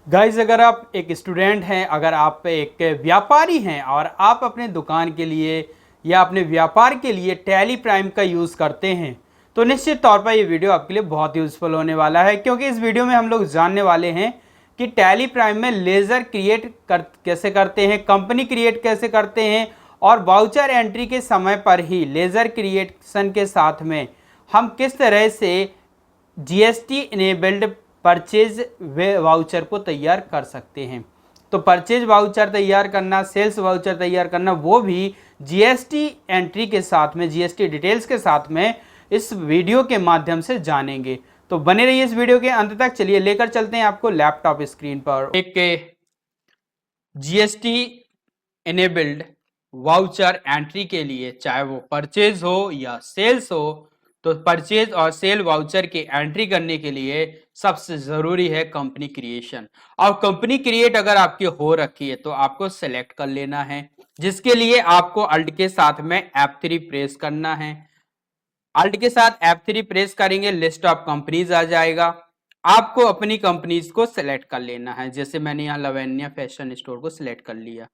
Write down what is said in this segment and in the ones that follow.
Guys, अगर आप एक स्टूडेंट हैं, अगर आप एक व्यापारी हैं और आप अपने दुकान के लिए या अपने व्यापार के लिए टैली प्राइम का यूज़ करते हैं तो निश्चित तौर पर ये वीडियो आपके लिए बहुत यूज़फुल होने वाला है, क्योंकि इस वीडियो में हम लोग जानने वाले हैं कि टैली प्राइम में लेज़र कैसे करते हैं, कंपनी क्रिएट कैसे करते हैं और वाउचर एंट्री के समय पर ही लेज़र क्रिएशन के साथ में हम किस तरह से जीएसटी इनेबल्ड परचेज वाउचर को तैयार कर सकते हैं। तो परचेज वाउचर तैयार करना, सेल्स वाउचर तैयार करना, वो भी जीएसटी एंट्री के साथ में, जीएसटी डिटेल्स के साथ में इस वीडियो के माध्यम से जानेंगे। तो बने रहिए इस वीडियो के अंत तक। चलिए लेकर चलते हैं आपको लैपटॉप स्क्रीन पर एक जीएसटी इनेबल्ड वाउचर एंट्री के लिए, चाहे वो परचेज हो या सेल्स हो। तो परचेज और सेल वाउचर की एंट्री करने के लिए सबसे जरूरी है कंपनी क्रिएशन। और कंपनी क्रिएट अगर आपकी हो रखी है तो आपको सेलेक्ट कर लेना है, जिसके लिए आपको अल्ट के साथ में F3 प्रेस करना है। अल्ट के साथ F3 प्रेस करेंगे, लिस्ट ऑफ कंपनीज आ जाएगा। आपको अपनी कंपनीज को सिलेक्ट कर लेना है, जैसे मैंने यहाँ लवेनिया फैशन स्टोर को सिलेक्ट कर लिया।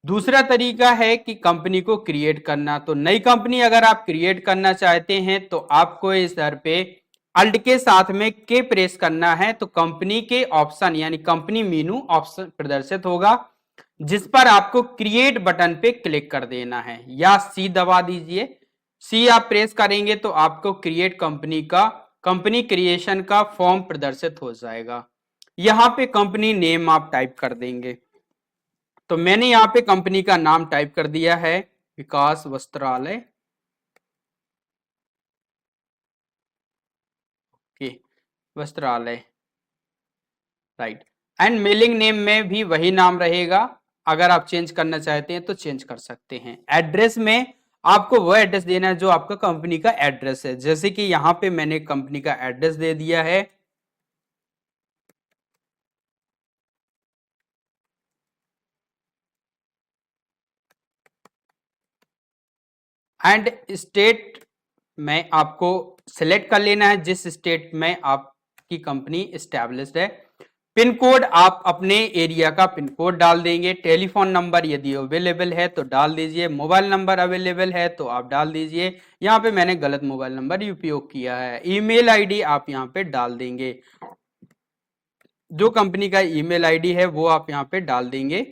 दूसरा तरीका है कि कंपनी को क्रिएट करना। तो नई कंपनी अगर आप क्रिएट करना चाहते हैं तो आपको इस दर पे अल्ट के साथ में के प्रेस करना है। तो कंपनी के ऑप्शन यानी कंपनी मेनू ऑप्शन प्रदर्शित होगा, जिस पर आपको क्रिएट बटन पे क्लिक कर देना है या सी दबा दीजिए। सी आप प्रेस करेंगे तो आपको क्रिएट कंपनी का, कंपनी क्रिएशन का फॉर्म प्रदर्शित हो जाएगा। यहाँ पे कंपनी नेम आप टाइप कर देंगे। तो मैंने यहाँ पे कंपनी का नाम टाइप कर दिया है, Vikas Vastralaya. Okay, Vastralaya, right. And mailing name में भी वही नाम रहेगा। अगर आप चेंज करना चाहते हैं तो चेंज कर सकते हैं। एड्रेस में आपको वो एड्रेस देना है जो आपका कंपनी का एड्रेस है। जैसे कि यहाँ पे मैंने कंपनी का एड्रेस दे दिया है। एंड स्टेट में आपको सिलेक्ट कर लेना है जिस स्टेट में आपकी कंपनी एस्टैब्लिश्ड है। पिन कोड आप अपने एरिया का पिन कोड डाल देंगे। टेलीफोन नंबर यदि अवेलेबल है तो डाल दीजिए, मोबाइल नंबर अवेलेबल है तो आप डाल दीजिए। यहाँ पे मैंने गलत मोबाइल नंबर उपयोग किया है। ईमेल आईडी आप यहाँ पे डाल देंगे, जो कंपनी का ईमेल आईडी है वो आप यहाँ पे डाल देंगे।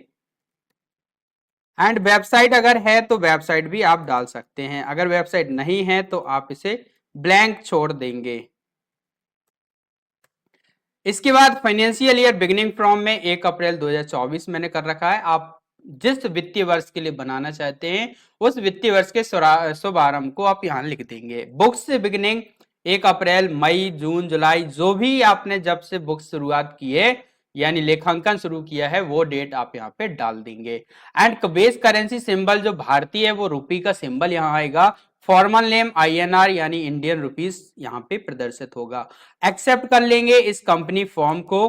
एंड वेबसाइट अगर है तो वेबसाइट भी आप डाल सकते हैं। अगर वेबसाइट नहीं है तो आप इसे ब्लैंक छोड़ देंगे। इसके बाद फाइनेंशियल ईयर बिगिनिंग फ्रॉम में 1 अप्रैल 2024 मैंने कर रखा है। आप जिस वित्तीय वर्ष के लिए बनाना चाहते हैं उस वित्तीय वर्ष के शुभारंभ को आप यहाँ लिख देंगे। बुक्स बिगिनिंग 1 अप्रैल, मई, जून, जुलाई, जो भी आपने जब से बुक्स शुरुआत की है यानी लेखांकन शुरू किया है वो डेट आप यहाँ पे डाल देंगे। एंड बेस करेंसी सिंबल जो भारतीय है वो रुपी का सिंबल यहाँ आएगा। फॉर्मल नेम INR यानी इंडियन रुपीस यहाँ पे प्रदर्शित होगा। एक्सेप्ट कर लेंगे इस कंपनी फॉर्म को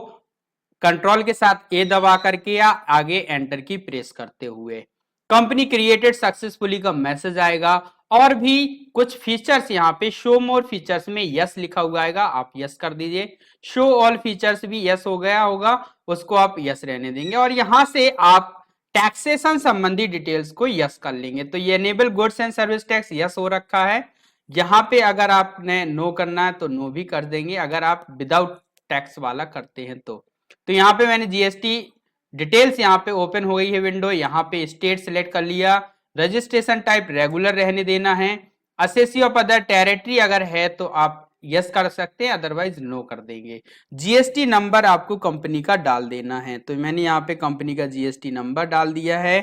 कंट्रोल के साथ ए दबा करके या आगे एंटर की प्रेस करते हुए। कंपनी क्रिएटेड सक्सेसफुली का मैसेज आएगा। और भी कुछ फीचर्स यहाँ पे शो मोर फीचर्स में यस लिखा हुआ आएगा, आप यस कर दीजिए। शो ऑल फीचर्स भी यस हो गया होगा, उसको आप यस रहने देंगे। और यहां से आप टैक्सेशन संबंधी डिटेल्स को यस कर लेंगे। तो ये enable goods and service tax yes हो रखा है। यहाँ पे अगर आपने नो करना है तो नो भी कर देंगे, अगर आप विदाउट टैक्स वाला करते हैं तो यहाँ पे मैंने जीएसटी डिटेल्स यहाँ पे ओपन हो गई है विंडो। यहाँ पे स्टेट सिलेक्ट कर लिया। रजिस्ट्रेशन टाइप रेगुलर रहने देना है। असेसी ऑफ अदर टेरिटरी अगर है तो आप यस कर सकते हैं, अदरवाइज नो कर देंगे। जीएसटी नंबर आपको कंपनी का डाल देना है। तो मैंने यहाँ पे कंपनी का जीएसटी नंबर डाल दिया है।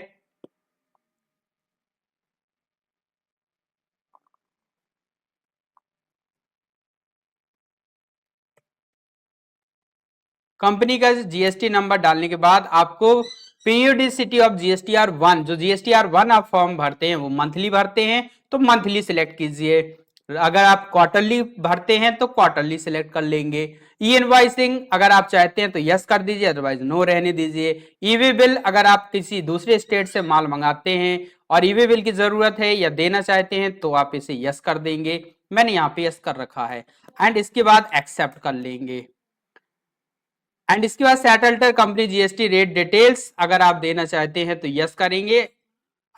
कंपनी का जीएसटी नंबर डालने के बाद आपको पीरियोडिसिटी ऑफ GSTR1, जो GSTR1 आप फॉर्म भरते हैं वो मंथली भरते हैं तो मंथली सिलेक्ट कीजिए। अगर आप क्वार्टरली भरते हैं तो क्वार्टरली सिलेक्ट कर लेंगे। ई इनवॉइसिंग अगर आप चाहते हैं तो यस कर दीजिए, अदरवाइज नो रहने दीजिए। ईवी बिल अगर आप किसी दूसरे स्टेट से माल मंगाते हैं और ईवी बिल की जरूरत है या देना चाहते हैं तो आप इसे यस कर देंगे। मैंने यहाँ पे यस कर रखा है। एंड इसके बाद एक्सेप्ट कर लेंगे। एंड इसके बाद set alter company GST rate details अगर आप देना चाहते हैं तो यस करेंगे,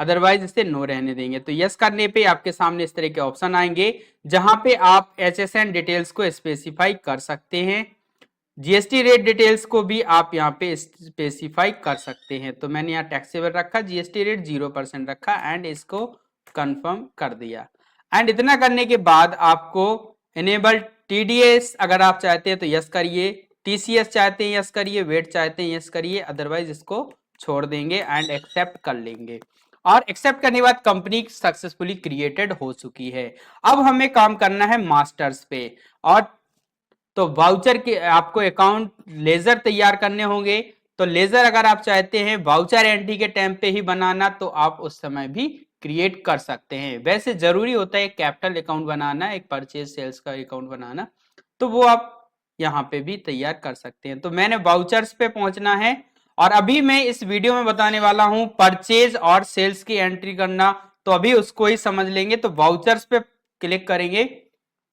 अदरवाइज इसे नो रहने देंगे। तो यस करने पे आपके सामने इस तरह के ऑप्शन आएंगे जहां पे आप एचएसएन डिटेल्स को स्पेसिफाई कर सकते हैं, जीएसटी रेट डिटेल्स को भी आप यहाँ पे स्पेसिफाई कर सकते हैं। तो मैंने यहाँ टैक्सेबल रखा, जीएसटी रेट 0% रखा एंड इसको कंफर्म कर दिया। एंड इतना करने के बाद आपको इनेबल टीडीएस अगर आप चाहते हैं तो यस करिए, टीसीएस चाहते हैं यस करिए, वेट चाहते हैं यस करिए, अदरवाइज इसको छोड़ देंगे एंड एक्सेप्ट कर लेंगे। और एक्सेप्ट करने के बाद कंपनी सक्सेसफुली क्रिएटेड हो चुकी है। अब हमें काम करना है मास्टर्स पे, और तो वाउचर के आपको अकाउंट लेजर तैयार करने होंगे। तो लेजर अगर आप चाहते हैं वाउचर एंट्री के टाइम पे ही बनाना तो आप उस समय भी क्रिएट कर सकते हैं। वैसे जरूरी होता है कैपिटल अकाउंट बनाना, एक परचेज सेल्स का अकाउंट बनाना, तो वो आप यहाँ पे भी तैयार कर सकते हैं। तो मैंने वाउचर्स पे पहुंचना है और अभी मैं इस वीडियो में बताने वाला हूं परचेज और सेल्स की एंट्री करना, तो अभी उसको ही समझ लेंगे। तो वाउचर्स पे क्लिक करेंगे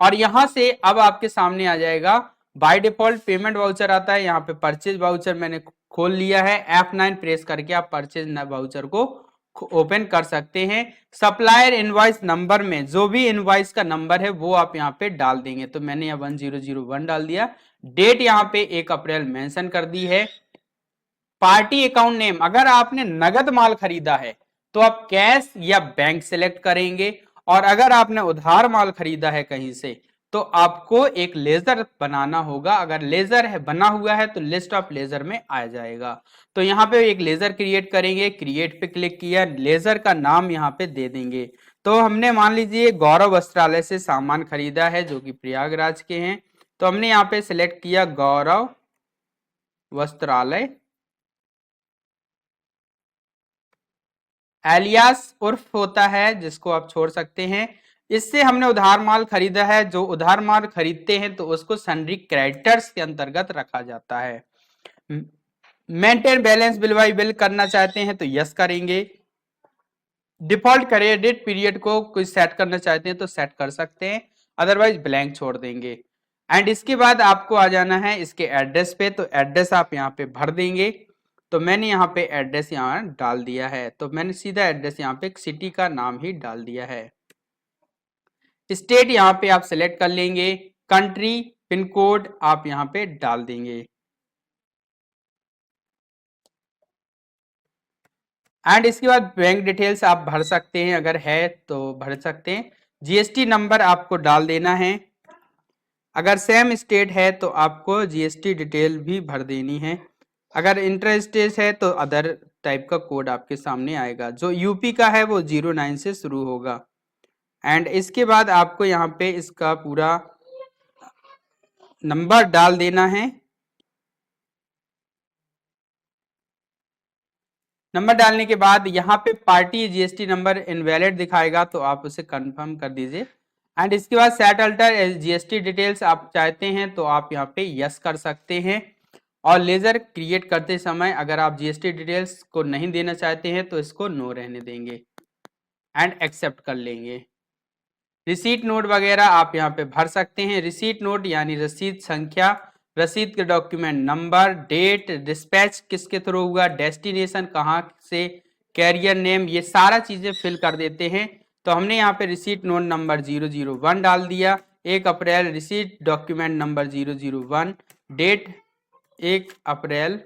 और यहां से अब आपके सामने आ जाएगा बाय डिफॉल्ट पेमेंट वाउचर आता है, यहाँ पे परचेज वाउचर मैंने खोल लिया है। F9 प्रेस करके आप परचेज वाउचर को ओपन कर सकते हैं। सप्लायर इनवॉइस नंबर में जो भी इनवॉइस का नंबर है वो आप यहाँ पे डाल देंगे। तो मैंने यहाँ 1001 डाल दिया। डेट यहाँ पे 1 अप्रैल मेंशन कर दी है। पार्टी अकाउंट नेम अगर आपने नगद माल खरीदा है तो आप कैश या बैंक सिलेक्ट करेंगे, और अगर आपने उधार माल खरीदा है कहीं से तो आपको एक लेजर बनाना होगा। अगर लेजर है बना हुआ है तो लिस्ट ऑफ लेजर में आ जाएगा। तो यहाँ पे एक लेजर क्रिएट करेंगे, क्रिएट पे क्लिक किया, लेजर का नाम यहाँ पे दे देंगे। तो हमने मान लीजिए गौरव वस्त्रालय से सामान खरीदा है जो कि प्रयागराज के हैं, तो हमने यहाँ पे सिलेक्ट किया गौरव वस्त्रालय एलियास उर्फ होता है जिसको आप छोड़ सकते हैं। इससे हमने उधार माल खरीदा है, जो उधार माल खरीदते हैं तो उसको सन्ड्री क्रेडिटर्स के अंतर्गत रखा जाता है। Maintain balance bill by bill करना चाहते हैं तो यस करेंगे। डिफॉल्ट क्रेडिट पीरियड को कुछ सेट करना चाहते हैं तो सेट कर सकते हैं, अदरवाइज ब्लैंक छोड़ देंगे। एंड इसके बाद आपको आ जाना है इसके एड्रेस पे, तो एड्रेस आप यहाँ पे भर देंगे। तो मैंने यहाँ पे एड्रेस यहाँ डाल दिया है, तो मैंने सीधा एड्रेस यहाँ पे सिटी का नाम ही डाल दिया है। स्टेट यहाँ पे आप सिलेक्ट कर लेंगे, कंट्री पिन कोड आप यहाँ पे डाल देंगे। एंड इसके बाद बैंक डिटेल्स आप भर सकते हैं, अगर है तो भर सकते हैं। जीएसटी नंबर आपको डाल देना है, अगर सेम स्टेट है तो आपको जीएसटी डिटेल भी भर देनी है। अगर इंटर स्टेट है तो अदर टाइप का कोड आपके सामने आएगा। जो यूपी का है वो 09 से शुरू होगा। एंड इसके बाद आपको यहाँ पे इसका पूरा नंबर डाल देना है। नंबर डालने के बाद यहाँ पे पार्टी जीएसटी नंबर इनवैलिड दिखाएगा तो आप उसे कंफर्म कर दीजिए। एंड इसके बाद सेट अल्टर जीएसटी डिटेल्स आप चाहते हैं तो आप यहाँ पे यस कर सकते हैं। और लेजर क्रिएट करते समय अगर आप जीएसटी डिटेल्स को नहीं देना चाहते हैं तो इसको नो रहने देंगे एंड एक्सेप्ट कर लेंगे। रिसीट नोट वगैरह आप यहाँ पे भर सकते हैं। रिसीट नोट यानी रसीद संख्या, रसीद के डॉक्यूमेंट नंबर, डेट, डिस्पैच किसके थ्रू हुआ, डेस्टिनेशन कहाँ से, कैरियर नेम, ये सारा चीजें फिल कर देते हैं। तो हमने यहाँ पे रिसीट नोट नंबर 001 डाल दिया, 1 अप्रैल, रिसीट डॉक्यूमेंट नंबर 001, डेट 1 अप्रैल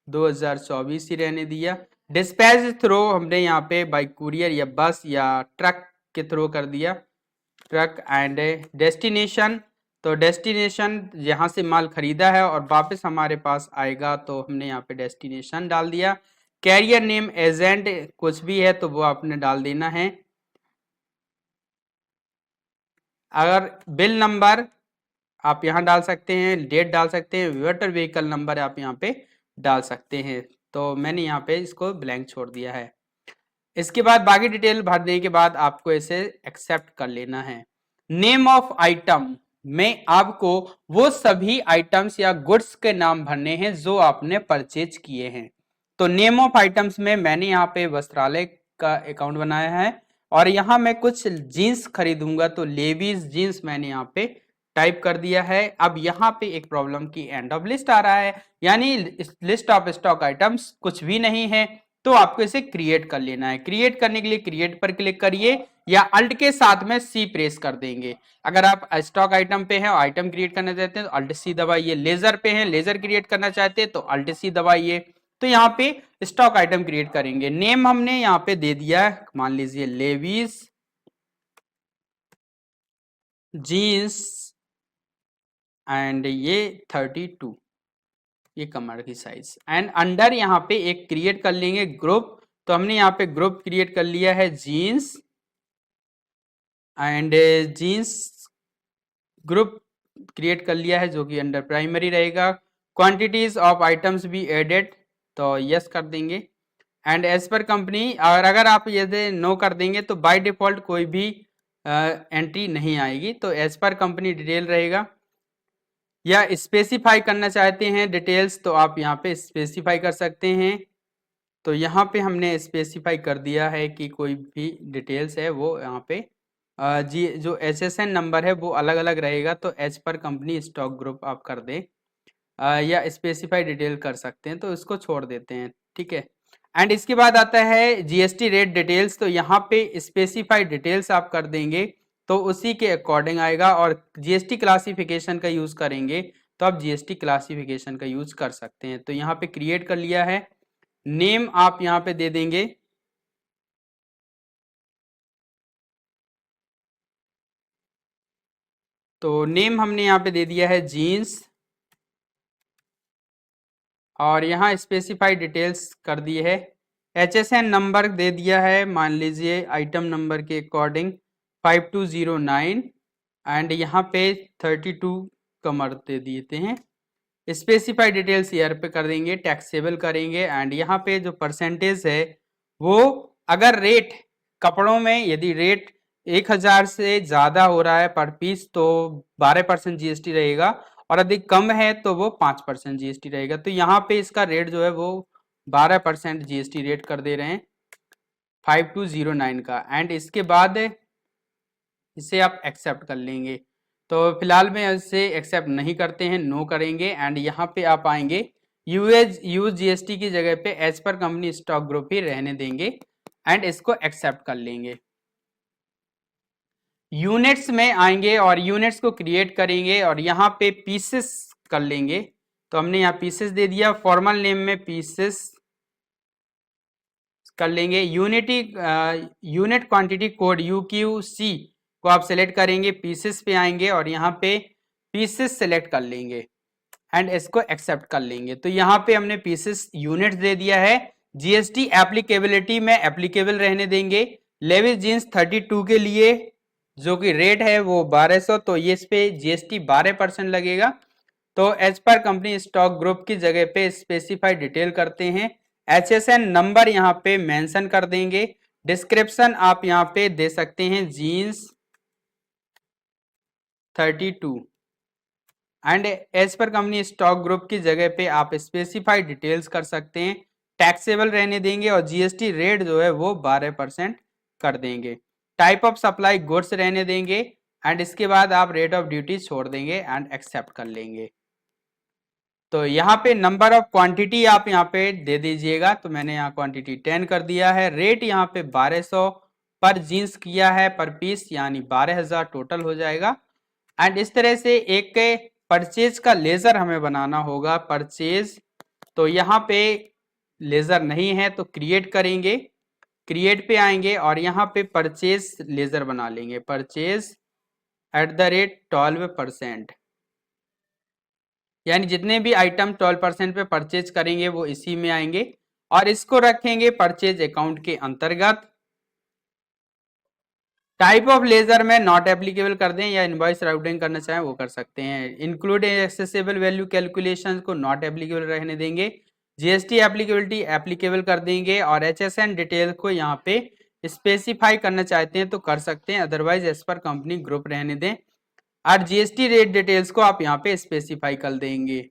2024 ही रहने दिया। डिस्पैच थ्रो हमने यहाँ पे बाई कुरियर या बस या ट्रक के थ्रू कर दिया, ट्रक। एंड डेस्टिनेशन, तो डेस्टिनेशन यहाँ से माल खरीदा है और वापस हमारे पास आएगा तो हमने यहाँ पे डेस्टिनेशन डाल दिया। कैरियर नेम, एजेंट कुछ भी है तो वो आपने डाल देना है। अगर बिल नंबर आप यहाँ डाल सकते हैं, डेट डाल सकते हैं, मोटर व्हीकल नंबर आप यहाँ पे डाल सकते हैं। तो मैंने यहाँ पे इसको ब्लैंक छोड़ दिया है। इसके बाद बाकी डिटेल भरने के बाद आपको इसे एक्सेप्ट कर लेना है। नेम ऑफ आइटम में आपको वो सभी आइटम्स या गुड्स के नाम भरने हैं जो आपने परचेज किए हैं। तो नेम ऑफ आइटम्स में मैंने यहाँ पे वस्त्रालय का अकाउंट बनाया है और यहाँ मैं कुछ जीन्स खरीदूंगा तो लेवीज जीन्स मैंने यहाँ पे टाइप कर दिया है। अब यहाँ पे एक प्रॉब्लम की एंड ऑफ लिस्ट आ रहा है, यानी लिस्ट ऑफ स्टॉक आइटम्स कुछ भी नहीं है, तो आपको इसे क्रिएट कर लेना है। क्रिएट करने के लिए क्रिएट पर क्लिक करिए या अल्ट के साथ में सी प्रेस कर देंगे। अगर आप स्टॉक आइटम पे हैं और आइटम क्रिएट करना चाहते हैं तो अल्ट सी दबाइए, लेजर पे हैं लेजर क्रिएट करना चाहते हैं तो अल्ट सी दबाइए। तो यहाँ पे स्टॉक आइटम क्रिएट करेंगे। नेम हमने यहाँ पे दे दिया है, मान लीजिए लेविस जीन्स एंड ये 32, ये कमर की साइज। एंड अंडर यहाँ पे एक क्रिएट कर लेंगे ग्रुप, तो हमने यहाँ पे ग्रुप क्रिएट कर लिया है jeans and jeans group create कर लिया है, जो कि अंडर प्राइमरी रहेगा। क्वांटिटीज ऑफ आइटम्स भी एडेड, तो यस कर देंगे। एंड एज पर कंपनी, और अगर आप यदि नो कर देंगे तो बाय डिफॉल्ट कोई भी एंट्री नहीं आएगी, तो एज पर कंपनी डिटेल रहेगा। या स्पेसिफाई करना चाहते हैं डिटेल्स तो आप यहाँ पे स्पेसिफाई कर सकते हैं। तो यहाँ पे हमने स्पेसिफाई कर दिया है कि कोई भी डिटेल्स है वो यहाँ पे जी जो एसएसएन नंबर है वो अलग अलग रहेगा, तो as per company stock group आप कर दें। या स्पेसिफाई डिटेल कर सकते हैं, तो इसको छोड़ देते हैं, ठीक है। एंड इसके बाद आता है जीएसटी रेट डिटेल्स, तो यहाँ पे स्पेसिफाई डिटेल्स आप कर देंगे तो उसी के अकॉर्डिंग आएगा। और जीएसटी क्लासिफिकेशन का यूज करेंगे तो आप जीएसटी क्लासिफिकेशन का यूज कर सकते हैं। तो यहाँ पे क्रिएट कर लिया है। नेम आप यहाँ पे दे देंगे तो नेम हमने यहाँ पे दे दिया है जीन्स, और यहाँ स्पेसिफाई डिटेल्स कर दिए है। एचएसएन नंबर दे दिया है, मान लीजिए आइटम नंबर के अकॉर्डिंग 5209, एंड यहाँ पे 32 कमर दे देते हैं। स्पेसिफाई डिटेल्स ईयर पे कर देंगे, टैक्सेबल करेंगे। एंड यहाँ पे जो परसेंटेज है वो, अगर रेट कपड़ों में यदि रेट 1000 से ज्यादा हो रहा है पर पीस तो 12% जीएसटी रहेगा, और अधिक कम है तो वो 5% जीएसटी रहेगा। तो यहाँ पे इसका रेट जो है वो 12% जीएसटी रेट कर दे रहे हैं 5209 का। एंड इसके बाद इसे आप एक्सेप्ट कर लेंगे। तो फिलहाल में इसे एक्सेप्ट नहीं करते हैं, नो करेंगे। एंड यहाँ पे आप आएंगे यूज जीएसटी की जगह पे as per company stock group ही रहने देंगे एंड इसको एक्सेप्ट कर लेंगे। यूनिट्स में आएंगे और यूनिट्स को क्रिएट करेंगे और यहाँ पे पीसेस कर लेंगे, तो हमने यहाँ पीसेस दे दिया। फॉर्मल नेम में पीसेस कर लेंगे। यूनिट क्वांटिटी कोड UQC को आप सेलेक्ट करेंगे, पीसेस पे आएंगे और यहाँ पे पीसेस सेलेक्ट कर लेंगे एंड इसको एक्सेप्ट कर लेंगे। तो यहाँ पे हमने पीसेस यूनिट्स दे दिया है। जीएसटी एप्लीकेबिलिटी में एप्लीकेबल रहने देंगे। लेविस जीन्स 32 के लिए जो कि रेट है वो 1200, तो ये इस पे जीएसटी 12% लगेगा। तो as per company stock group की जगह पे स्पेसिफाई डिटेल करते हैं। एचएसएन नंबर यहाँ पे मेंशन कर देंगे। डिस्क्रिप्शन आप यहाँ पे दे सकते हैं jeans 32, and as per company stock group की जगह पे आप स्पेसिफाई डिटेल्स कर सकते हैं। टैक्सेबल रहने देंगे और जीएसटी रेट जो है वो 12% कर देंगे। टाइप ऑफ सप्लाई गुड्स रहने देंगे एंड इसके बाद आप रेट ऑफ ड्यूटी छोड़ देंगे एंड एक्सेप्ट कर लेंगे। तो यहाँ पे नंबर ऑफ क्वांटिटी आप यहाँ पे दे दीजिएगा, तो मैंने यहाँ क्वांटिटी 10 कर दिया है। रेट यहाँ पे 1200 पर जीन्स किया है पर पीस, यानी 12000 टोटल हो जाएगा। एंड इस तरह से एक परचेज का लेजर हमें बनाना होगा। परचेज, तो यहाँ पे लेजर नहीं है तो क्रिएट करेंगे, क्रिएट पे आएंगे और यहाँ पे परचेज लेजर बना लेंगे। परचेज @12%, यानी जितने भी आइटम 12% पे परचेज करेंगे वो इसी में आएंगे और इसको रखेंगे परचेज अकाउंट के अंतर्गत। टाइप ऑफ लेजर में नॉट एप्लीकेबल कर दें या इनवॉइस राउटिंग करना चाहें वो कर सकते हैं। इंक्लूड एक्सेसिबल वैल्यू कैलकुलेशन को नॉट एप्लीकेबल रहने देंगे। जीएसटी एप्लीकेबिलिटी एप्लीकेबल कर देंगे और एचएसएन डिटेल को यहाँ पे स्पेसिफाई करना चाहते हैं तो कर सकते हैं, otherwise as per company group रहने दें। और जीएसटी रेट डिटेल्स को आप यहाँ पे स्पेसिफाई कर देंगे।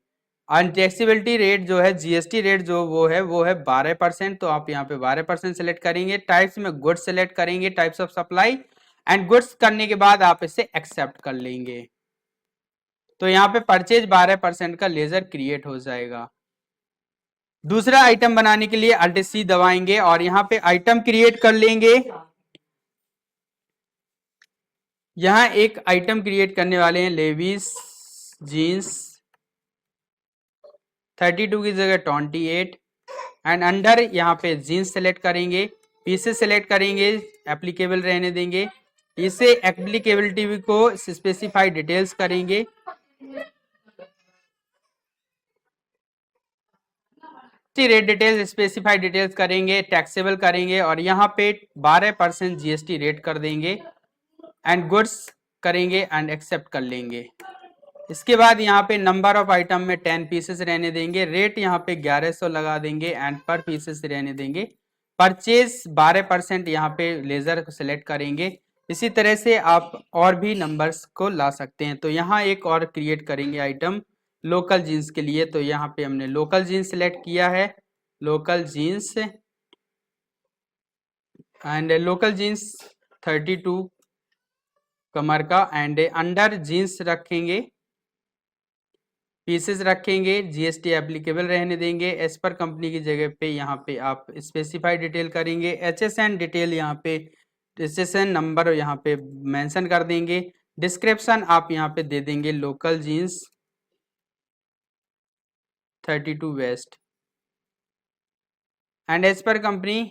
अनटैक्सेबिलिटी रेट जो है, जीएसटी रेट जो वो है 12%, तो आप यहाँ पे 12% सेलेक्ट करेंगे। टाइप्स में गुड्स सेलेक्ट करेंगे, types of supply, and goods करने के बाद आप इसे एक्सेप्ट कर लेंगे। तो यहाँ पे परचेज 12% का लेजर क्रिएट हो जाएगा। दूसरा आइटम बनाने के लिए अल्ट सी दबाएंगे और यहाँ पे आइटम क्रिएट कर लेंगे। यहाँ एक आइटम क्रिएट करने वाले हैं लेविस जीन्स 32 की जगह 28 एंड अंडर यहाँ पे जीन्स सेलेक्ट करेंगे, पीसेस सेलेक्ट करेंगे, एप्लीकेबल रहने देंगे। इसे एप्लीकेबिलिटी को स्पेसिफाई डिटेल्स करेंगे। रेट डिटेल्स स्पेसिफाई डिटेल्स करेंगे, टैक्सेबल करेंगे और यहाँ पे 12% जीएसटी रेट कर देंगे एंड गुड्स करेंगे एंड एक्सेप्ट कर लेंगे। इसके बाद यहाँ पे नंबर ऑफ आइटम में 10 पीसेस रहने देंगे, रेट यहाँ पे 1100 लगा देंगे एंड पर पीसेस रहने देंगे। परचेज 12% यहाँ पे लेजर को सिलेक्ट करेंगे। इसी तरह से आप और भी नंबर्स को ला सकते हैं। तो यहाँ एक और क्रिएट करेंगे आइटम लोकल जीन्स के लिए। तो यहाँ पे हमने लोकल जीन्स सिलेक्ट किया है, local jeans and local jeans 32 कमर का एंड अंडर जीन्स रखेंगे, पीसेस रखेंगे, जीएसटी एप्लीकेबल रहने देंगे। एज पर कंपनी की जगह पे यहाँ पे आप स्पेसिफाई डिटेल करेंगे, एचएसएन डिटेल यहाँ पे एचएसएन नंबर यहाँ पे मेंशन कर देंगे। डिस्क्रिप्शन आप यहाँ पे दे देंगे local jeans 32 waist and as per company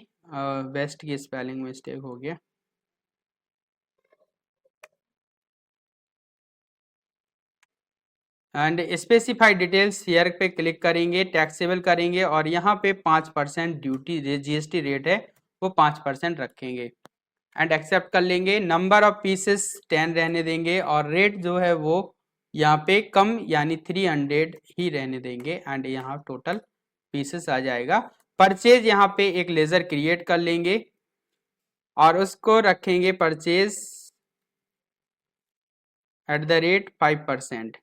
waist की स्पेलिंग मिस्टेक हो गया एंड स्पेसिफाई डिटेल्स शेयर पे क्लिक करेंगे, टैक्सेबल करेंगे और यहाँ पे 5% ड्यूटी जीएसटी रेट है वो 5% रखेंगे एंड एक्सेप्ट कर लेंगे। नंबर ऑफ पीसेस 10 रहने देंगे और रेट जो है वो यहाँ पे कम यानी 300 ही रहने देंगे एंड यहाँ टोटल पीसेस आ जाएगा। परचेज यहाँ पे एक लेजर क्रिएट कर लेंगे और उसको रखेंगे purchase eight the rate 5%।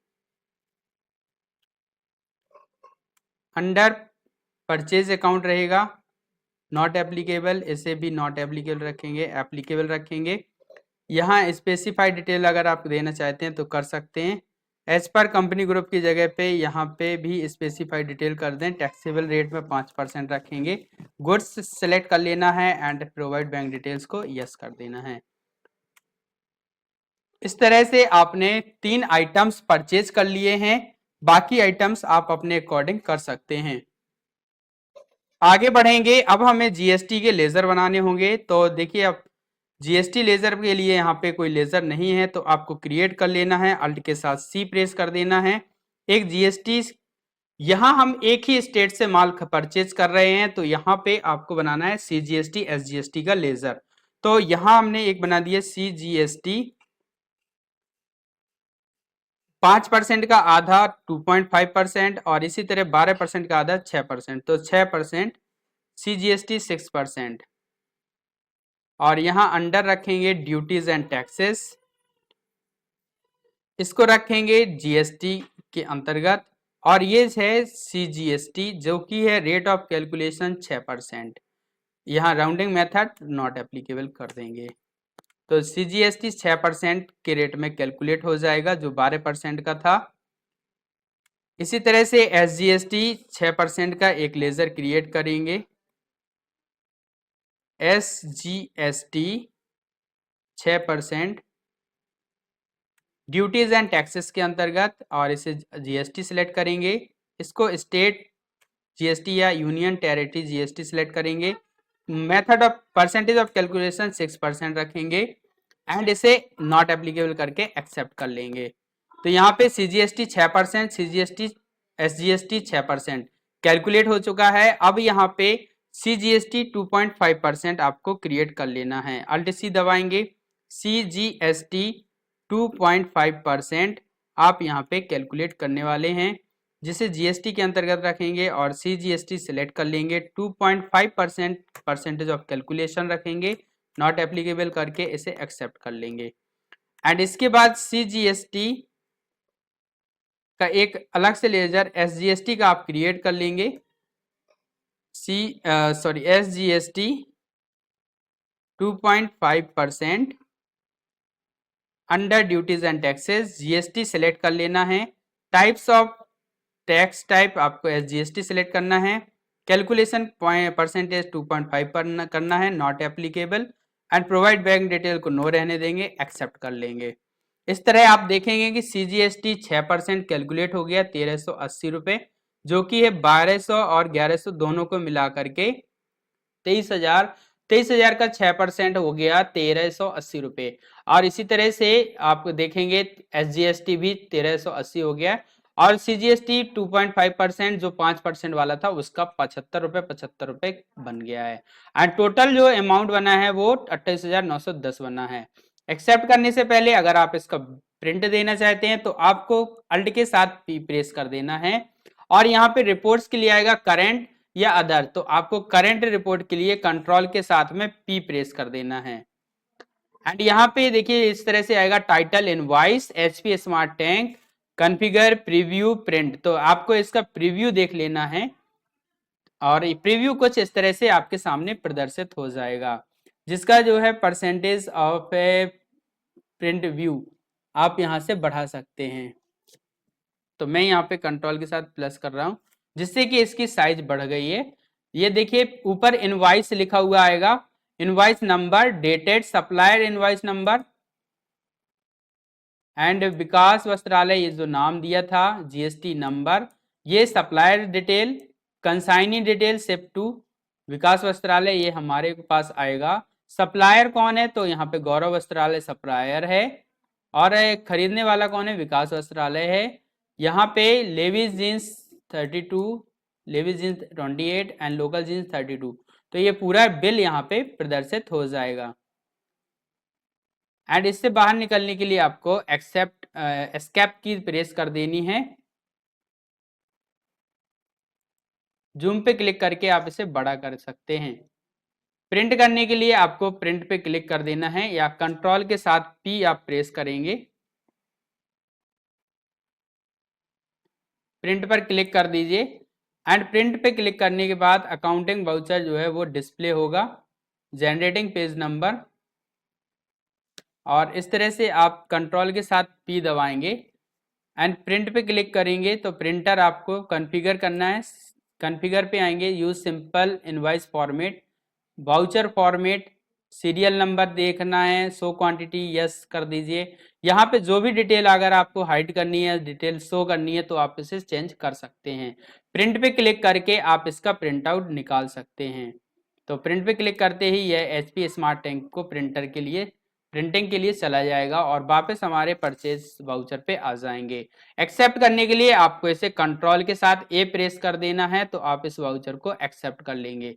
Under purchase account रहेगा नॉट एप्लीकेबल, इसे भी नॉट एप्लीकेबल रखेंगे, एप्लीकेबल रखेंगे। यहाँ स्पेसिफाई डिटेल अगर आप देना चाहते हैं तो कर सकते हैं। एज पर कंपनी ग्रुप की जगह पे यहाँ पे भी स्पेसिफाई डिटेल कर दें, टैक्सेबल रेट में 5% रखेंगे। गुड्स सेलेक्ट कर लेना है एंड प्रोवाइड बैंक डिटेल्स को यस कर देना है। इस तरह से आपने 3 आइटम्स परचेज कर लिए हैं, बाकी आइटम्स आप अपने अकॉर्डिंग कर सकते हैं। आगे बढ़ेंगे, अब हमें जीएसटी के लेजर बनाने होंगे। तो देखिए अब जीएसटी लेजर के लिए यहाँ पे कोई लेजर नहीं है तो आपको क्रिएट कर लेना है, अल्ट के साथ सी प्रेस कर देना है। एक जीएसटी, यहाँ हम एक ही स्टेट से माल परचेज कर रहे हैं तो यहाँ पे आपको बनाना है सीजीएसटी एसजीएसटी का लेजर। तो यहाँ हमने एक बना दिया सीजीएसटी 5% का आधा 2.5% और इसी तरह 12% का आधा 6%, तो 6% सीजीएसटी 6% और यहाँ अंडर रखेंगे ड्यूटीज एंड टैक्सेस, इसको रखेंगे जीएसटी के अंतर्गत और ये है सीजीएसटी जो कि है रेट ऑफ कैलकुलेशन 6%। यहाँ राउंडिंग मेथड नॉट एप्लीकेबल कर देंगे। तो सीजीएसटी 6% के रेट में कैलकुलेट हो जाएगा जो 12% का था। इसी तरह से एसजीएसटी 6% का एक लेजर क्रिएट करेंगे, एसजीएसटी 6% ड्यूटीज एंड टैक्सेस के अंतर्गत और इसे जीएसटी सिलेक्ट करेंगे। इसको स्टेट जीएसटी या यूनियन टेरिटरी जीएसटी सिलेक्ट करेंगे। Method of percentage of calculation 6% रखेंगे एंड इसे नॉट एप्लीकेबल करके एक्सेप्ट कर लेंगे। तो यहाँ पे सीजीएसटी 6%, सीजीएसटी एसजीएसटी 6% कैलकुलेट हो चुका है। अब यहाँ पे सीजीएसटी 2.5% आपको क्रिएट कर लेना है, अल्ट सी दबाएंगे। सीजीएसटी 2.5% आप यहाँ पे कैलकुलेट करने वाले हैं जिसे जीएसटी के अंतर्गत रखेंगे और सीजीएसटी सिलेक्ट कर लेंगे। 2.5% परसेंटेज ऑफ कैलकुलेशन रखेंगे, नॉट एप्लीकेबल करके इसे एक्सेप्ट कर लेंगे एंड इसके बाद सीजीएसटी का एक अलग से लेजर एसजीएसटी का आप क्रिएट कर लेंगे। SGST 2.5% under duties and taxes, GST select कर लेना है टाइप्स ऑफ टैक्स टाइप आपको SGST सिलेक्ट करना है। कैलकुलेशन परसेंटेज 2.5 पर करना है, not applicable. And provide bank detail को नो रहने देंगे, एक्सेप्ट कर लेंगे। इस तरह आप देखेंगे कि CGST 6% कैलकुलेट हो गया 1380 रुपये, जो कि है 1200 और 1100 दोनों को मिला करके 23,000 का 6% हो गया 1380 रुपये। और इसी तरह से आप देखेंगे SGST भी 1380 हो गया, और CGST 2.5% जो 5% वाला था उसका 75 रुपये बन गया है। एंड टोटल जो अमाउंट बना है वो 28,910 बना है। एक्सेप्ट करने से पहले अगर आप इसका प्रिंट देना चाहते हैं तो आपको अल्ट के साथ P प्रेस कर देना है, और यहाँ पे रिपोर्ट्स के लिए आएगा करंट या अदर, तो आपको करंट रिपोर्ट के लिए कंट्रोल के साथ में P प्रेस कर देना है। एंड यहाँ पे देखिए इस तरह से आएगा title invoice HP smart tank configure preview print, तो आपको इसका प्रीव्यू देख लेना है, और ये प्रीव्यू कुछ इस तरह से आपके सामने प्रदर्शित हो जाएगा, जिसका जो है percentage of A print view आप यहाँ से बढ़ा सकते हैं। तो मैं यहाँ पे कंट्रोल के साथ प्लस कर रहा हूँ, जिससे कि इसकी साइज बढ़ गई है। ये देखिए ऊपर इनवॉइस लिखा हुआ आएगा, invoice number, dated, supplier invoice number, and Vikas Vastralaya ये जो नाम दिया था, GST नंबर, ये supplier detail, consignee detail ship to Vikas Vastralaya ये हमारे पास आएगा। सप्लायर कौन है, तो यहाँ पे गौरव वस्त्रालय सप्लायर है, और खरीदने वाला कौन है, विकास वस्त्रालय है। यहाँ पे Levi's jeans 32, Levi's jeans 28 and local jeans 32, तो ये पूरा बिल यहाँ पे प्रदर्शित हो जाएगा। एंड इससे बाहर निकलने के लिए आपको एस्केप की प्रेस कर देनी है। जूम पे क्लिक करके आप इसे बड़ा कर सकते हैं। प्रिंट करने के लिए आपको प्रिंट पे क्लिक कर देना है, या कंट्रोल के साथ P आप प्रेस करेंगे। प्रिंट पर क्लिक कर दीजिए, एंड प्रिंट पे क्लिक करने के बाद अकाउंटिंग वाउचर जो है वो डिस्प्ले होगा, जनरेटिंग पेज नंबर, और इस तरह से आप कंट्रोल के साथ P दबाएंगे एंड प्रिंट पे क्लिक करेंगे तो प्रिंटर आपको कॉन्फ़िगर करना है। कॉन्फ़िगर पे आएंगे, use simple invoice format, voucher format, serial number देखना है, शो क्वांटिटी यस कर दीजिए। यहाँ पे जो भी डिटेल अगर आपको हाइड करनी है, डिटेल शो करनी है, तो आप इसे चेंज कर सकते हैं। प्रिंट पे क्लिक करके आप इसका प्रिंट आउट निकाल सकते हैं। तो प्रिंट पे क्लिक करते ही यह HP स्मार्ट टैंक को प्रिंटिंग के लिए चला जाएगा, और वापस हमारे परचेज वाउचर पे आ जाएंगे। एक्सेप्ट करने के लिए आपको इसे कंट्रोल के साथ A प्रेस कर देना है, तो आप इस वाउचर को एक्सेप्ट कर लेंगे।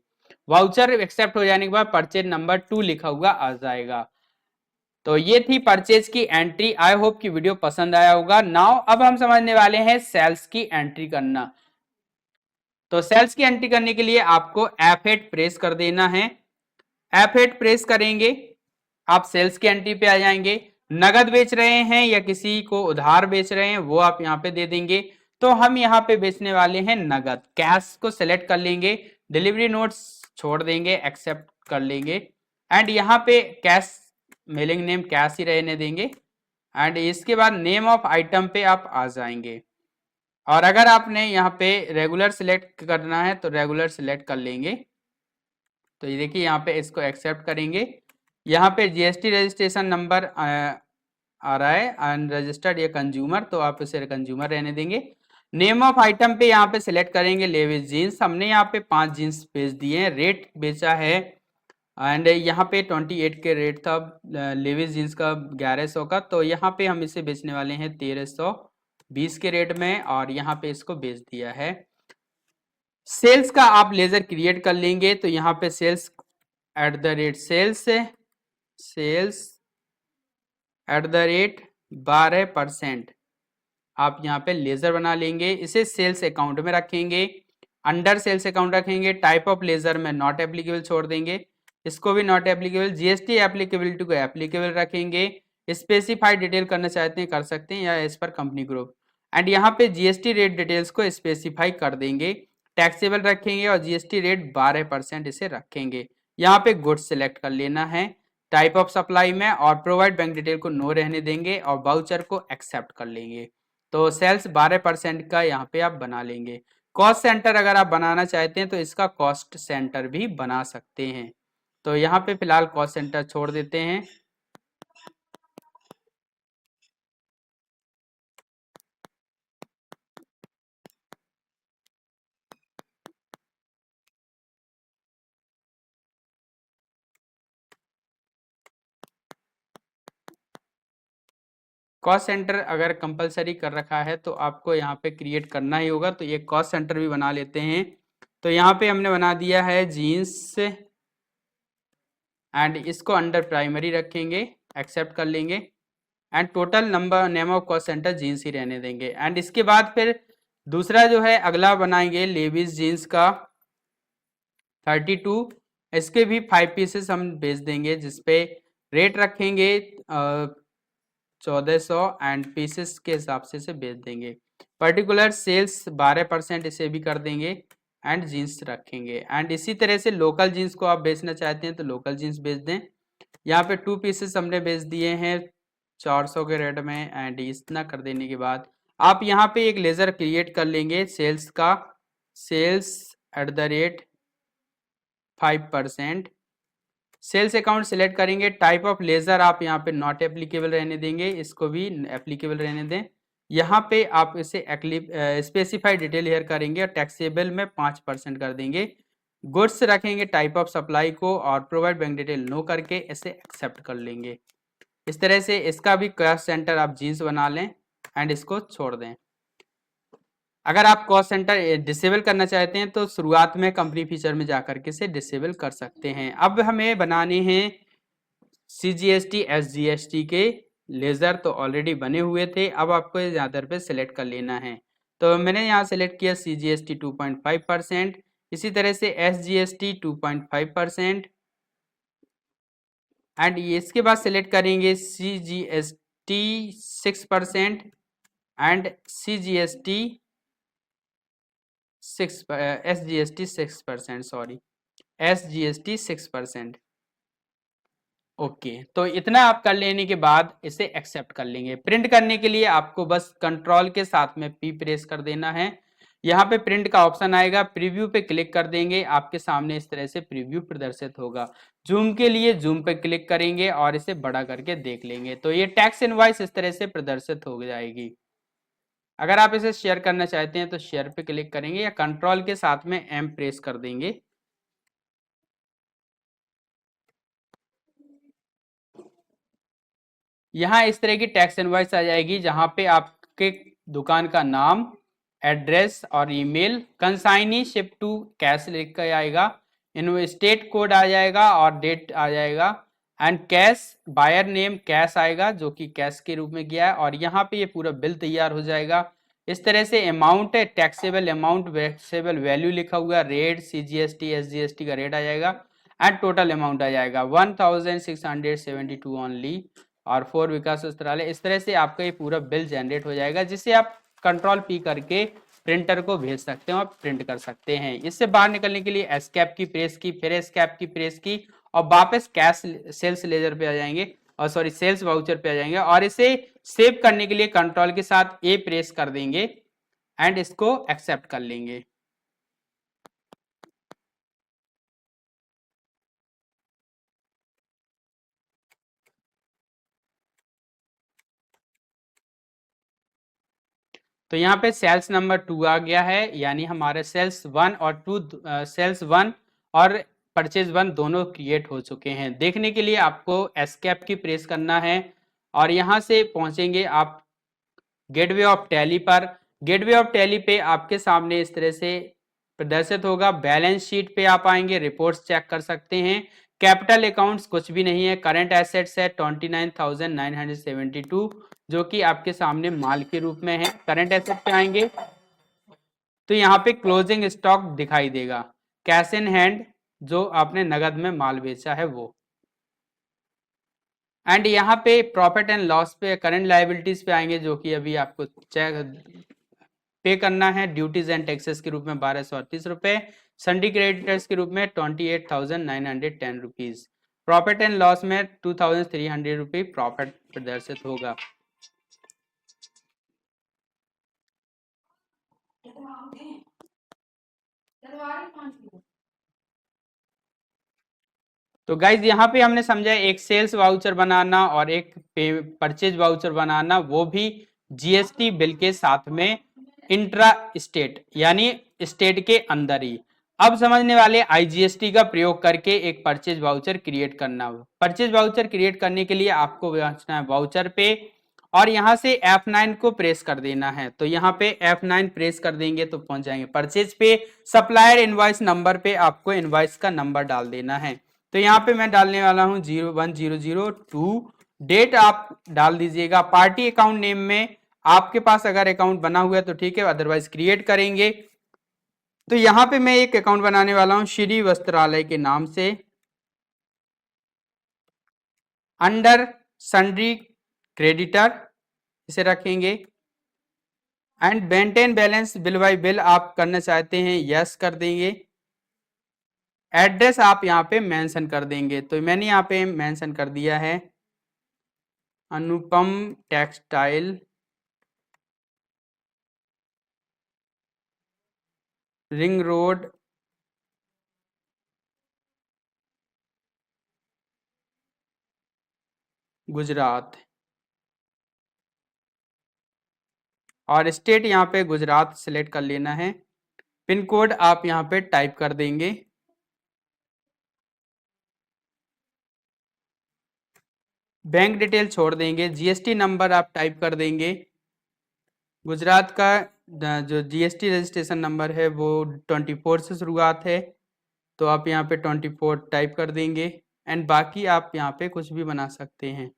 वाउचर एक्सेप्ट हो जाने के बाद परचेज नंबर 2 लिखा हुआ आ जाएगा। तो ये थी परचेज की एंट्री। आई होप कि वीडियो पसंद आया होगा। नाउ अब हम समझने वाले हैं सेल्स की एंट्री करना। तो सेल्स की एंट्री करने के लिए आपको F8 प्रेस कर देना है। F8 प्रेस करेंगे, आप सेल्स की एंट्री पे आ जाएंगे। नगद बेच रहे हैं या किसी को उधार बेच रहे हैं वो आप यहाँ पे दे देंगे। तो हम यहाँ पे बेचने वाले हैं नगद, कैश को सिलेक्ट कर लेंगे, डिलीवरी नोट्स छोड़ देंगे, एक्सेप्ट कर लेंगे, एंड यहाँ पे कैश मेलिंग नेम कैश ही रहने देंगे, एंड इसके बाद नेम ऑफ आइटम पे आप आ जाएंगे। और अगर आपने यहाँ पे रेगुलर सिलेक्ट करना है तो रेगुलर सिलेक्ट कर लेंगे। तो ये देखिए यहाँ पे इसको एक्सेप्ट करेंगे। यहाँ पे GST रजिस्ट्रेशन नंबर आ रहा है, अनरजिस्टर्ड या कंज्यूमर, तो आप इसे कंज्यूमर रहने देंगे। नेम ऑफ आइटम पे यहाँ पे सिलेक्ट करेंगे लेविस जीन्स, हमने यहाँ पे 5 जीन्स बेच दिए हैं, रेट बेचा है, एंड यहाँ पे 28 के रेट था लेविस जीन्स का 1100 का, तो यहाँ पे हम इसे बेचने वाले हैं 1320 के रेट में, और यहाँ पे इसको बेच दिया है। सेल्स का आप लेजर क्रिएट कर लेंगे, तो यहाँ पे sales at the rate sales at the rate 12% आप यहाँ पे लेजर बना लेंगे। इसे सेल्स अकाउंट में रखेंगे, अंडर सेल्स अकाउंट रखेंगे। टाइप ऑफ लेजर में नॉट एप्लीकेबल छोड़ देंगे, इसको भी नॉट एप्लीकेबल। GST एप्लीकेबिलिटी को एप्लीकेबल रखेंगे। स्पेसिफाई डिटेल करना चाहते हैं कर सकते हैं, या as per company group, and यहाँ पे GST रेट डिटेल्स को स्पेसिफाई कर देंगे। टैक्सेबल रखेंगे और GST रेट 12% इसे रखेंगे। यहाँ पे गुड्स सिलेक्ट कर लेना है टाइप ऑफ सप्लाई में, और प्रोवाइड बैंक डिटेल को नो रहने देंगे, और वाउचर को एक्सेप्ट कर लेंगे। तो सेल्स 12% का यहाँ पे आप बना लेंगे। कॉस्ट सेंटर अगर आप बनाना चाहते हैं तो इसका कॉस्ट सेंटर भी बना सकते हैं। तो यहाँ पे फिलहाल कॉस्ट सेंटर छोड़ देते हैं। कॉस्ट सेंटर अगर कंपलसरी कर रखा है तो आपको यहाँ पे क्रिएट करना ही होगा, तो ये कॉस्ट सेंटर भी बना लेते हैं। तो यहाँ पे हमने बना दिया है जीन्स एंड इसको अंडर प्राइमरी रखेंगे, एक्सेप्ट कर लेंगे and total number name of cost centre jeans ही रहने देंगे। एंड इसके बाद फिर दूसरा जो है अगला बनाएंगे लेविस जीन्स का 32, इसके भी 5 पीसेस हम बेच देंगे जिसपे रेट रखेंगे 1400 एंड पीसेस के हिसाब से इसे बेच देंगे। पर्टिकुलर सेल्स 12% इसे भी कर देंगे एंड जीन्स रखेंगे। एंड इसी तरह से लोकल जीन्स को आप बेचना चाहते हैं तो लोकल जीन्स बेच दें। यहाँ पे 2 पीसेस हमने बेच दिए हैं 400 के रेट में। एंड इतना कर देने के बाद आप यहाँ पे एक लेजर क्रिएट कर लेंगे सेल्स का, सेल्स @ 5%। सेल्स अकाउंट सिलेक्ट करेंगे, टाइप ऑफ लेजर आप यहाँ पे नॉट एप्लीकेबल रहने देंगे, इसको भी एप्लीकेबल रहने दें। यहाँ पे आप इसे स्पेसिफाई डिटेल हेयर करेंगे और टैक्सेबल में 5% कर देंगे। गुड्स रखेंगे टाइप ऑफ सप्लाई को और प्रोवाइड बैंक डिटेल नो करके इसे एक्सेप्ट कर लेंगे। इस तरह से इसका भी कॉस्ट सेंटर आप जीन्स बना लें एंड इसको छोड़ दें। अगर आप कॉस्ट सेंटर डिसेबल करना चाहते हैं तो शुरुआत में कंपनी फीचर में जाकर के इसे डिसेबल कर सकते हैं। अब हमें बनाने हैं CGST SGST के लेजर, तो ऑलरेडी बने हुए थे, अब आपको ज़्यादा पे सिलेक्ट कर लेना है। तो मैंने यहाँ सेलेक्ट किया CGST 2.5%, इसी तरह से SGST 2.5% एंड इसके बाद सिलेक्ट करेंगे CGST 6% and SGST 6%, sorry SGST 6%। Okay, तो इतना आप कर लेने के बाद इसे एक्सेप्ट कर लेंगे। प्रिंट करने के लिए आपको बस कंट्रोल के साथ में P प्रेस कर देना है। यहाँ पे प्रिंट का ऑप्शन आएगा, प्रीव्यू पे क्लिक कर देंगे, आपके सामने इस तरह से प्रीव्यू प्रदर्शित होगा। जूम के लिए जूम पे क्लिक करेंगे और इसे बड़ा करके देख लेंगे तो ये टैक्स इनवॉइस इस तरह से प्रदर्शित हो जाएगी। अगर आप इसे शेयर करना चाहते हैं तो शेयर पे क्लिक करेंगे या कंट्रोल के साथ में M प्रेस कर देंगे। यहाँ इस तरह की टैक्स इनवॉइस आ जाएगी जहां पे आपके दुकान का नाम, एड्रेस और email, consignee ship to cash लिख कर आएगा, स्टेट कोड आ जाएगा और डेट आ जाएगा and cash buyer name cash आएगा जो कि कैश के रूप में गया है और यहाँ पे ये पूरा बिल तैयार हो जाएगा। इस तरह से अमाउंट है, टैक्सेबल अमाउंट, टैक्सेबल वैल्यू लिखा हुआ, रेट CGST SGST का रेट आ जाएगा एंड टोटल अमाउंट आ जाएगा 1672 ओनली और 4 विकास वस्त्रालय। इस तरह से आपका ये पूरा बिल जनरेट हो जाएगा जिसे आप कंट्रोल P करके प्रिंटर को भेज सकते हैं और प्रिंट कर सकते हैं। इससे बाहर निकलने के लिए एस्केप की प्रेस की, फिर एस्केप की प्रेस की और वापस कैश सेल्स लेजर पे आ जाएंगे और सॉरी सेल्स वाउचर पे आ जाएंगे और इसे सेव करने के लिए कंट्रोल के साथ A प्रेस कर देंगे एंड इसको एक्सेप्ट कर लेंगे। तो यहाँ पे सेल्स नंबर 2 आ गया है, यानी हमारे सेल्स 1 और 2, सेल्स 1 और परचेज 1 दोनों क्रिएट हो चुके हैं। देखने के लिए आपको एस्केप की प्रेस करना है और यहाँ से पहुंचेंगे आप गेटवे ऑफ टैली पर। गेटवे ऑफ टैली पे आपके सामने इस तरह से प्रदर्शित होगा। बैलेंस शीट पे आप आएंगे, रिपोर्ट्स चेक कर सकते हैं। कैपिटल अकाउंट्स कुछ भी नहीं है, करंट एसेट्स है 29,972 जो कि आपके सामने माल के रूप में है। करंट एसेट पे आएंगे तो यहाँ पे क्लोजिंग स्टॉक दिखाई देगा, कैश इन हैंड जो आपने नगद में माल बेचा है वो। एंड यहाँ पे प्रॉफिट एंड लॉस पे करंट लायबिलिटीज पे आएंगे जो कि अभी आपको चेक पे करना है। ड्यूटीज एंड टैक्सेस के रूप में 1238 रुपए, सन्डी क्रेडिटर्स के रूप में 28,910 रुपीज, प्रॉफिट एंड लॉस में 2,300 रुपये प्रॉफिट प्रदर्शित होगा। तो गाइज यहाँ पे हमने समझा एक सेल्स वाउचर बनाना और एक परचेज वाउचर बनाना, वो भी जीएसटी बिल के साथ में इंट्रा स्टेट यानी स्टेट के अंदर ही। अब समझने वाले आईजीएसटी का प्रयोग करके एक परचेज वाउचर क्रिएट करना। परचेज वाउचर क्रिएट करने के लिए आपको पहुंचना है वाउचर पे और यहाँ से F9 को प्रेस कर देना है। तो यहाँ पे F9 प्रेस कर देंगे तो पहुंच जाएंगे परचेज पे। सप्लायर इनवॉइस नंबर पे आपको इनवॉइस का नंबर डाल देना है। तो यहाँ पे मैं डालने वाला हूँ 01002। डेट आप डाल दीजिएगा। पार्टी अकाउंट नेम में आपके पास अगर अकाउंट बना हुआ है तो ठीक है, अदरवाइज क्रिएट करेंगे। तो यहाँ पे मैं एक अकाउंट बनाने वाला हूँ श्री वस्त्रालय के नाम से, अंडर सन्ड्री क्रेडिटर इसे रखेंगे। And maintain balance bill bye bill आप करना चाहते हैं, यस कर देंगे। एड्रेस आप यहाँ पे मेंशन कर देंगे। तो मैंने यहाँ पे मेंशन कर दिया है अनुपम टेक्सटाइल, रिंग रोड, गुजरात, और स्टेट यहाँ पे गुजरात सिलेक्ट कर लेना है। पिन कोड आप यहाँ पे टाइप कर देंगे। बैंक डिटेल छोड़ देंगे। जीएसटी नंबर आप टाइप कर देंगे। गुजरात का जो जीएसटी रजिस्ट्रेशन नंबर है वो 24 से शुरुआत है, तो आप यहाँ पे 24 टाइप कर देंगे। एंड बाकी आप यहाँ पे कुछ भी बना सकते हैं।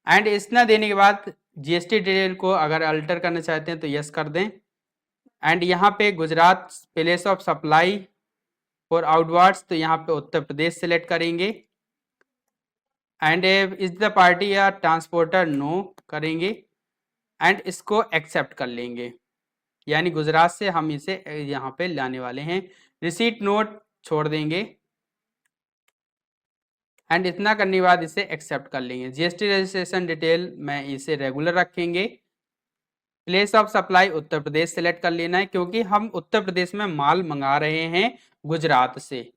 एंड इतना देने के बाद जीएसटी डिटेल को अगर अल्टर करना चाहते हैं तो यस कर दें। एंड यहाँ पे Gujarat place of supply for outwards, तो यहाँ पे उत्तर प्रदेश सिलेक्ट करेंगे। एंड इज द पार्टी या ट्रांसपोर्टर नो करेंगे एंड इसको एक्सेप्ट कर लेंगे, यानी गुजरात से हम इसे यहाँ पे लाने वाले हैं। रिसीट नोट छोड़ देंगे एंड इतना करने के बाद इसे एक्सेप्ट कर लेंगे। जीएसटी रजिस्ट्रेशन डिटेल में इसे रेगुलर रखेंगे। Place of supply Uttar Pradesh select कर लेना है क्योंकि हम उत्तर प्रदेश में माल मंगा रहे हैं गुजरात से।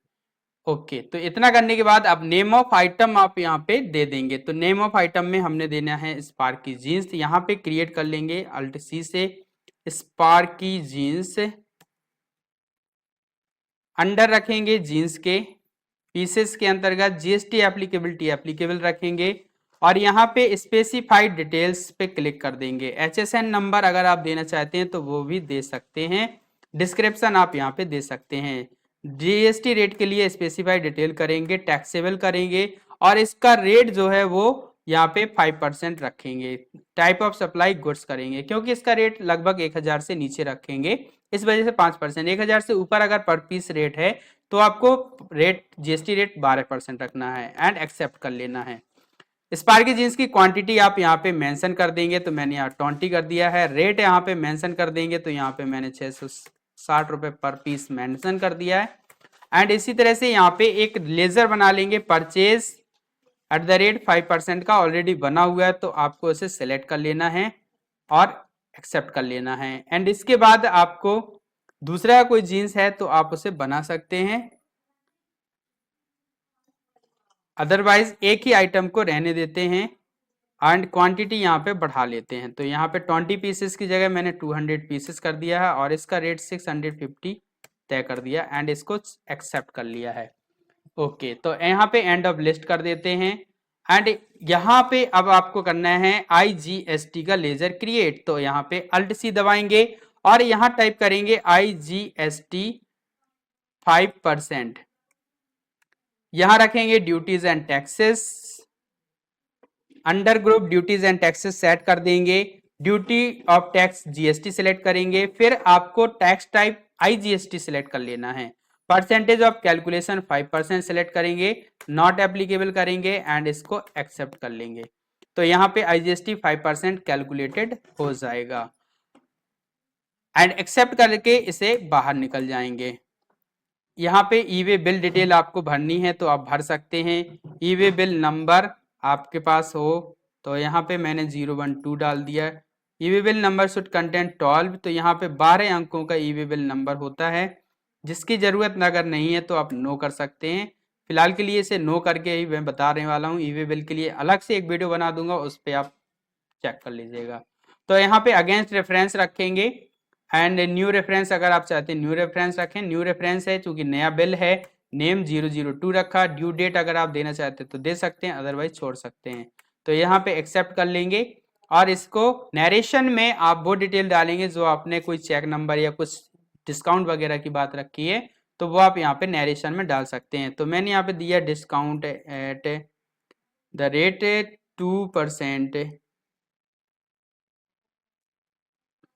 ओके, तो इतना करने के बाद अब नेम ऑफ आइटम आप यहाँ पे दे देंगे। तो नेम ऑफ आइटम में हमने देना है स्पार्की जीन्स, यहाँ पे क्रिएट कर लेंगे अल्ट सी से स्पार्की जीन्स। अंडर रखेंगे जीन्स के, पीसेस के अंतर्गत जीएसटी एप्लीकेबिलिटी एप्लीकेबल रखेंगे और यहाँ पे स्पेसिफाइड डिटेल्स पे क्लिक कर देंगे। एचएसएन नंबर अगर आप देना चाहते हैं तो वो भी दे सकते हैं। डिस्क्रिप्शन आप यहाँ पे दे सकते हैं। जीएसटी रेट के लिए स्पेसिफाइड डिटेल करेंगे, टैक्सेबल करेंगे और इसका रेट जो है वो यहाँ पे 5% रखेंगे। टाइप ऑफ सप्लाई गुड्स करेंगे क्योंकि इसका रेट लगभग 1000 से नीचे रखेंगे, इस वजह से 5%। 1000 से ऊपर अगर पर पीस रेट है तो आपको रेट जीएसटी रेट 12% रखना है एंड एक्सेप्ट कर लेना है। स्पार्की जीन्स की क्वांटिटी आप यहाँ पे मेंशन कर देंगे, तो मैंने यहाँ 20 कर दिया है। रेट यहाँ पे मेंशन कर देंगे, तो यहाँ पे मैंने 660 रुपए पर पीस मेंशन कर दिया है। एंड इसी तरह से यहाँ पे एक लेजर बना लेंगे, परचेज @ 5% का ऑलरेडी बना हुआ है, तो आपको इसे सेलेक्ट कर लेना है और एक्सेप्ट कर लेना है। एंड इसके बाद आपको दूसरा कोई जीन्स है तो आप उसे बना सकते हैं, अदरवाइज एक ही आइटम को रहने देते हैं एंड क्वांटिटी यहाँ पे बढ़ा लेते हैं। तो यहाँ पे 20 पीसेस की जगह मैंने 200 पीसेस कर दिया है और इसका रेट 650 तय कर दिया एंड इसको एक्सेप्ट कर लिया है। ओके, तो यहाँ पे एंड ऑफ लिस्ट कर देते हैं। एंड यहाँ पे अब आपको करना है आईजीएसटी का लेजर क्रिएट, तो यहाँ पे अल्ट सी दबाएंगे और यहाँ टाइप करेंगे आईजीएसटी 5%। यहाँ रखेंगे duties and taxes, under group duties and taxes set कर देंगे। Duty of tax GST select करेंगे, फिर आपको टैक्स टाइप आईजीएसटी सिलेक्ट कर लेना है। परसेंटेज ऑफ कैलकुलेशन 5% सिलेक्ट करेंगे, नॉट एप्लीकेबल करेंगे एंड इसको एक्सेप्ट कर लेंगे। तो यहाँ पे आईजीएसटी 5% कैलकुलेटेड हो जाएगा एंड एक्सेप्ट करके इसे बाहर निकल जाएंगे। यहाँ पे ई वे बिल डिटेल आपको भरनी है तो आप भर सकते हैं। ई वे बिल नंबर आपके पास हो तो यहाँ पे मैंने 012 डाल दिया। EV bill number should contain 12, तो यहाँ पे 12 अंकों का ईवी बिल नंबर होता है। जिसकी जरूरत अगर नहीं है तो आप नो कर सकते हैं। फिलहाल के लिए इसे नो करके ही मैं बताने वाला हूँ। ईवी बिल के लिए अलग से एक वीडियो बना दूंगा, उस पर आप चेक कर लीजिएगा। तो यहाँ पे अगेंस्ट रेफरेंस रखेंगे एंड न्यू रेफरेंस, अगर आप चाहते हैं न्यू रेफरेंस रखें। न्यू रेफरेंस है चूंकि नया बिल है। नेम 002 रखा। ड्यू डेट अगर आप देना चाहते हैं तो दे सकते हैं, अदरवाइज छोड़ सकते हैं। तो यहाँ पे एक्सेप्ट कर लेंगे और इसको नरेशन में आप वो डिटेल डालेंगे जो आपने कोई चेक नंबर या कुछ डिस्काउंट वगैरह की बात रखी है, तो वो आप यहाँ पे नरेशन में डाल सकते हैं। तो मैंने यहाँ पे दिया discount at the rate 2%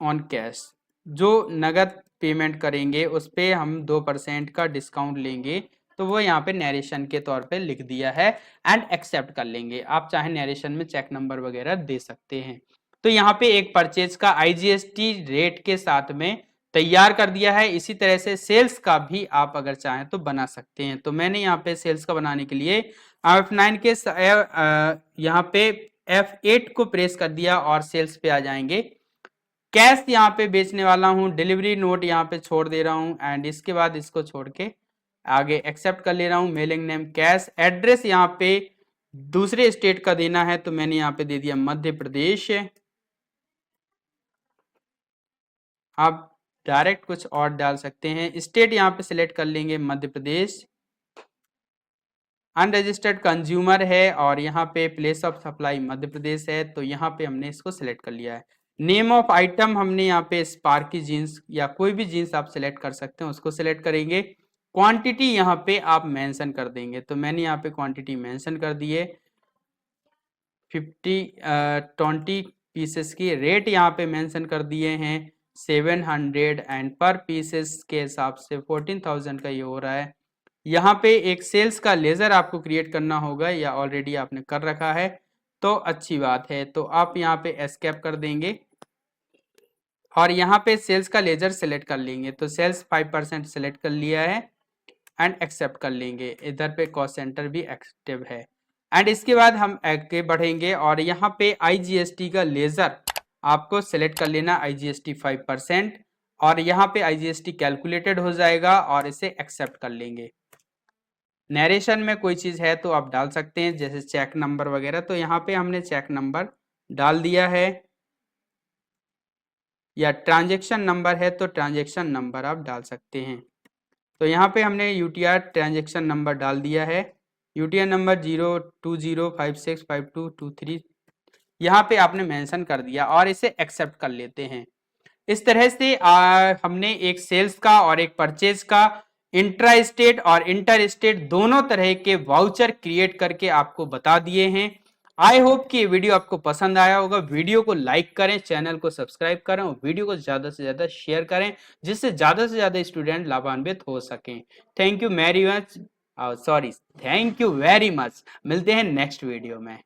on cash. जो नगद पेमेंट करेंगे उस पे हम 2% का डिस्काउंट लेंगे, तो वो यहाँ पे नरेशन के तौर पे लिख दिया है एंड एक्सेप्ट कर लेंगे। आप चाहे नरेशन में चेक नंबर वगैरह दे सकते हैं। तो यहाँ पे एक परचेज का आईजीएसटी रेट के साथ में तैयार कर दिया है। इसी तरह से सेल्स का भी आप अगर चाहें तो बना सकते हैं। तो मैंने यहाँ पे सेल्स का बनाने के लिए F9 के यहाँ पे F8 को प्रेस कर दिया और सेल्स पे आ जाएंगे। कैश यहाँ पे बेचने वाला हूँ, डिलीवरी नोट यहाँ पे छोड़ दे रहा हूँ एंड इसके बाद इसको छोड़ के आगे एक्सेप्ट कर ले रहा हूँ। Mailing name cash. एड्रेस यहाँ पे दूसरे स्टेट का देना है, तो मैंने यहाँ पे दे दिया मध्य प्रदेश। आप डायरेक्ट कुछ और डाल सकते हैं। स्टेट यहाँ पे सिलेक्ट कर लेंगे मध्य प्रदेश। अनरजिस्टर्ड कंज्यूमर है और यहाँ पे place of supply Madhya Pradesh है, तो यहाँ पे हमने इसको सिलेक्ट कर लिया है। नेम ऑफ आइटम हमने यहाँ पे स्पार्की जीन्स या कोई भी जीन्स आप सिलेक्ट कर सकते हैं, उसको सिलेक्ट करेंगे। क्वांटिटी यहाँ पे आप मेंशन कर देंगे, तो मैंने यहाँ पे क्वांटिटी मेंशन कर दी है 20 पीसेस की। रेट यहाँ पे मेंशन कर दिए हैं 700 एंड पर पीसेस के हिसाब से 14,000 का ये हो रहा है। यहाँ पे एक सेल्स का लेजर आपको क्रिएट करना होगा या ऑलरेडी आपने कर रखा है तो अच्छी बात है। तो आप यहाँ पे एस्केप कर देंगे और यहाँ पे सेल्स का लेजर सेलेक्ट कर लेंगे। तो सेल्स 5% सेलेक्ट कर लिया है एंड एक्सेप्ट कर लेंगे। इधर पे कॉस्ट सेंटर भी एक्टिव है एंड इसके बाद हम आगे बढ़ेंगे और यहाँ पे आईजीएसटी का लेजर आपको सेलेक्ट कर लेना, आईजीएसटी 5%, और यहाँ पे आईजीएसटी कैलकुलेटेड हो जाएगा और इसे एक्सेप्ट कर लेंगे। नरेशन में कोई चीज है तो आप डाल सकते हैं, जैसे चेक नंबर वगैरह। तो यहाँ पे हमने चेक नंबर डाल दिया है या ट्रांजैक्शन नंबर है तो ट्रांजैक्शन नंबर आप डाल सकते हैं। तो यहाँ पे हमने यूटीआर ट्रांजैक्शन नंबर डाल दिया है। यूटीआर नंबर 020565223 यहाँ पे आपने मेंशन कर दिया और इसे एक्सेप्ट कर लेते हैं। इस तरह से हमने एक सेल्स का और एक परचेज का इंट्रा स्टेट और इंटर स्टेट दोनों तरह के वाउचर क्रिएट करके आपको बता दिए हैं। आई होप कि ये वीडियो आपको पसंद आया होगा। वीडियो को लाइक करें, चैनल को सब्सक्राइब करें और वीडियो को ज्यादा से ज्यादा शेयर करें, जिससे ज्यादा से ज्यादा स्टूडेंट लाभान्वित हो सकें। Thank you very much. Sorry, thank you very much. मिलते हैं नेक्स्ट वीडियो में।